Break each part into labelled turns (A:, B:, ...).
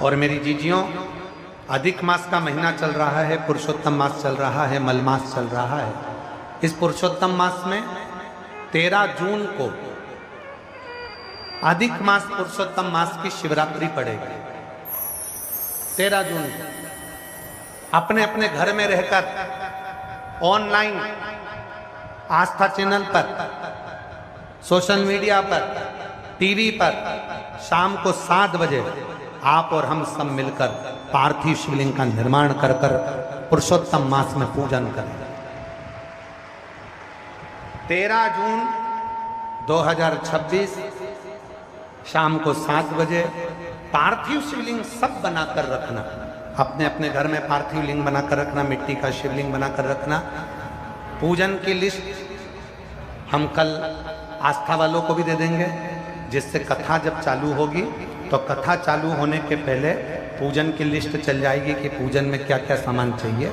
A: और मेरी जीजियों, अधिक मास का महीना चल रहा है, पुरुषोत्तम मास चल रहा है, मलमास चल रहा है। इस पुरुषोत्तम मास में 13 जून को अधिक मास पुरुषोत्तम मास की शिवरात्रि पड़ेगी। 13 जून को अपने अपने घर में रहकर ऑनलाइन आस्था चैनल पर, सोशल मीडिया पर, टीवी पर शाम को 7 बजे आप और हम सब मिलकर पार्थिव शिवलिंग का निर्माण कर पुरुषोत्तम मास में पूजन करें। 13 जून 2026 शाम को 7 बजे पार्थिव शिवलिंग सब बनाकर रखना। अपने अपने घर में पार्थिव लिंग बनाकर रखना, मिट्टी का शिवलिंग बनाकर रखना। पूजन की लिस्ट हम कल आस्था वालों को भी दे देंगे, जिससे कथा जब चालू होगी तो कथा चालू होने के पहले पूजन की लिस्ट चल जाएगी कि पूजन में क्या क्या सामान चाहिए।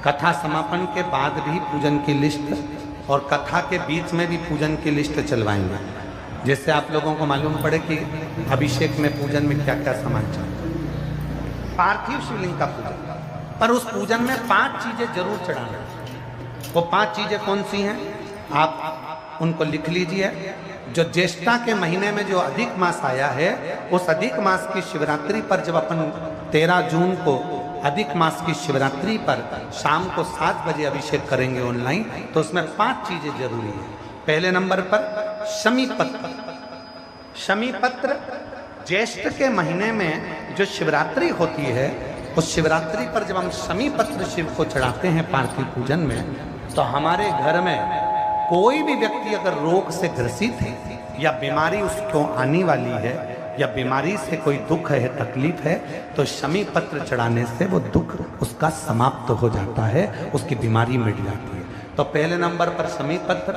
A: कथा समापन के बाद भी पूजन की लिस्ट और कथा के बीच में भी पूजन की लिस्ट चलवाएंगे, जिससे आप लोगों को मालूम पड़े कि अभिषेक में पूजन में क्या क्या सामान चाहिए। पार्थिव शिवलिंग का पूजन, पर उस पूजन में 5 चीजें जरूर चढ़ाना। वो 5 चीजें कौन सी हैं आप उनको लिख लीजिए। जो ज्येष्ठा के महीने में जो अधिक मास आया है, उस अधिक मास की शिवरात्रि पर जब अपन 13 जून को अधिक मास की शिवरात्रि पर शाम को 7 बजे अभिषेक करेंगे ऑनलाइन, तो उसमें 5 चीजें जरूरी है। पहले नंबर पर शमी पत्र। शमी पत्र ज्येष्ठ के महीने में जो शिवरात्रि होती है, उस शिवरात्रि पर जब हम शमी पत्र शिव को चढ़ाते हैं पार्थिव पूजन में, तो हमारे घर में कोई भी व्यक्ति अगर रोग से ग्रसित है या बीमारी उसको आने वाली है या बीमारी से कोई दुख है, तकलीफ है, तो शमी पत्र चढ़ाने से वो दुख उसका समाप्त हो जाता है, उसकी बीमारी मिट जाती है। तो पहले नंबर पर शमी पत्र।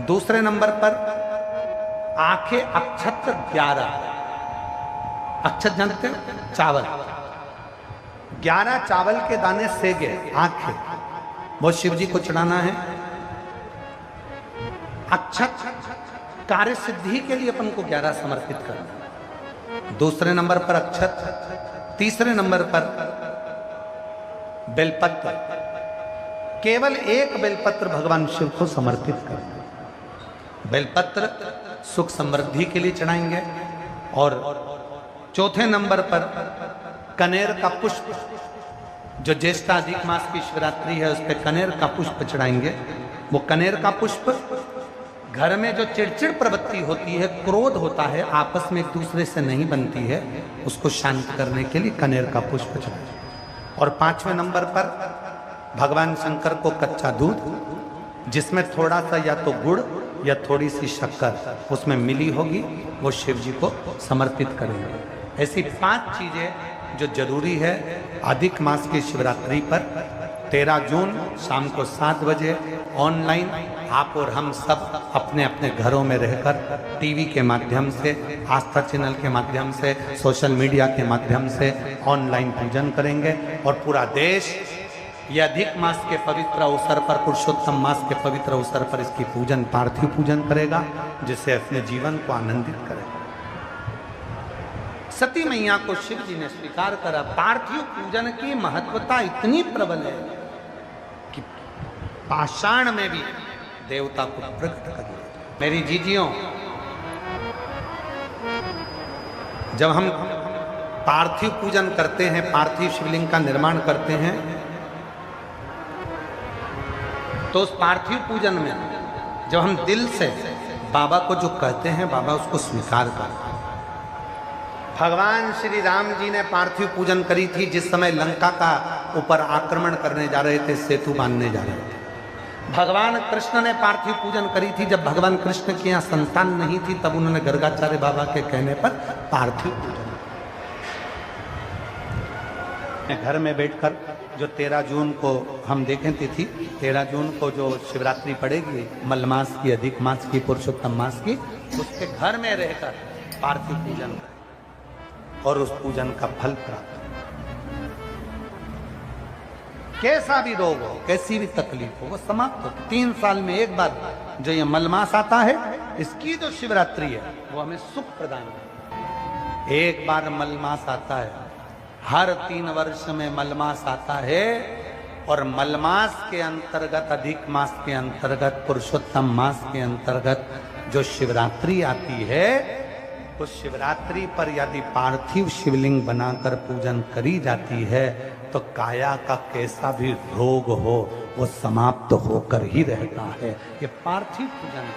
A: दूसरे नंबर पर आंखें अक्षत 11। अक्षत जानते हो? चावल। 11 चावल के दाने सेगे आंखें, वो शिव जी को चढ़ाना है। अक्षत कार्य सिद्धि के लिए अपन को 11 समर्पित करना। दूसरे नंबर पर अक्षत। तीसरे नंबर पर बेलपत्र। केवल 1 बेलपत्र भगवान शिव को समर्पित करना। बेलपत्र सुख समृद्धि के लिए चढ़ाएंगे। और चौथे नंबर पर कनेर का पुष्प, जो ज्येष्ठा अधिक मास की शिवरात्रि है, उस पर कनेर का पुष्प चढ़ाएंगे। वो कनेर का पुष्प घर में जो चिड़चिड़ प्रवृत्ति होती है, क्रोध होता है, आपस में एक दूसरे से नहीं बनती है, उसको शांत करने के लिए कनेर का पुष्प चढ़ाएं। और 5वें नंबर पर भगवान शंकर को कच्चा दूध, जिसमें थोड़ा सा या तो गुड़ या थोड़ी सी शक्कर उसमें मिली होगी, वो शिव जी को समर्पित करेंगे। ऐसी 5 चीजें जो जरूरी है अधिक मास की शिवरात्रि पर 13 जून शाम को 7 बजे ऑनलाइन आप और हम सब अपने अपने घरों में रहकर टीवी के माध्यम से, आस्था चैनल के माध्यम से, सोशल मीडिया के माध्यम से ऑनलाइन पूजन करेंगे। और पूरा देश ये अधिक मास के पवित्र अवसर पर, पुरुषोत्तम मास के पवित्र अवसर पर इसकी पूजन, पार्थिव पूजन करेगा, जिससे अपने जीवन को आनंदित करेगा। सती मैया को शिव जी ने स्वीकार करा। पार्थिव पूजन की महत्वता इतनी प्रबल है कि पाषाण में भी देवता को प्रकट कर दिया। मेरी जीजियों, जब हम पार्थिव पूजन करते हैं, पार्थिव शिवलिंग का निर्माण करते हैं, तो उस पार्थिव पूजन में जब हम दिल से बाबा को जो कहते हैं, बाबा उसको स्वीकार करते हैं। भगवान श्री राम जी ने पार्थिव पूजन करी थी जिस समय लंका का ऊपर आक्रमण करने जा रहे थे, सेतु बांधने जा रहे थे। भगवान कृष्ण ने पार्थिव पूजन करी थी जब भगवान कृष्ण की यहाँ संतान नहीं थी, तब उन्होंने गर्गाचार्य बाबा के कहने पर पार्थिव पूजन। घर में बैठकर जो 13 जून को हम देखें तिथि, 13 जून को जो शिवरात्रि पड़ेगी, मलमास की, अधिक मास की, पुरुषोत्तम मास की, उसके घर में रहकर पार्थिव पूजन और उस पूजन का फल प्राप्त। कैसा भी रोग हो, कैसी भी तकलीफ हो, वो समाप्त हो। 3 साल में एक बार जो ये मलमास आता है, इसकी जो शिवरात्रि है वो हमें सुख प्रदान करती है। एक बार मलमास आता है हर 3 वर्ष में मलमास आता है और मलमास के अंतर्गत, अधिक मास के अंतर्गत, पुरुषोत्तम मास के अंतर्गत जो शिवरात्रि आती है, तो शिवरात्रि पर यदि पार्थिव शिवलिंग बनाकर पूजन करी जाती है तो काया का कैसा भी रोग हो वो समाप्त होकर ही रहता है। ये पार्थिव पूजन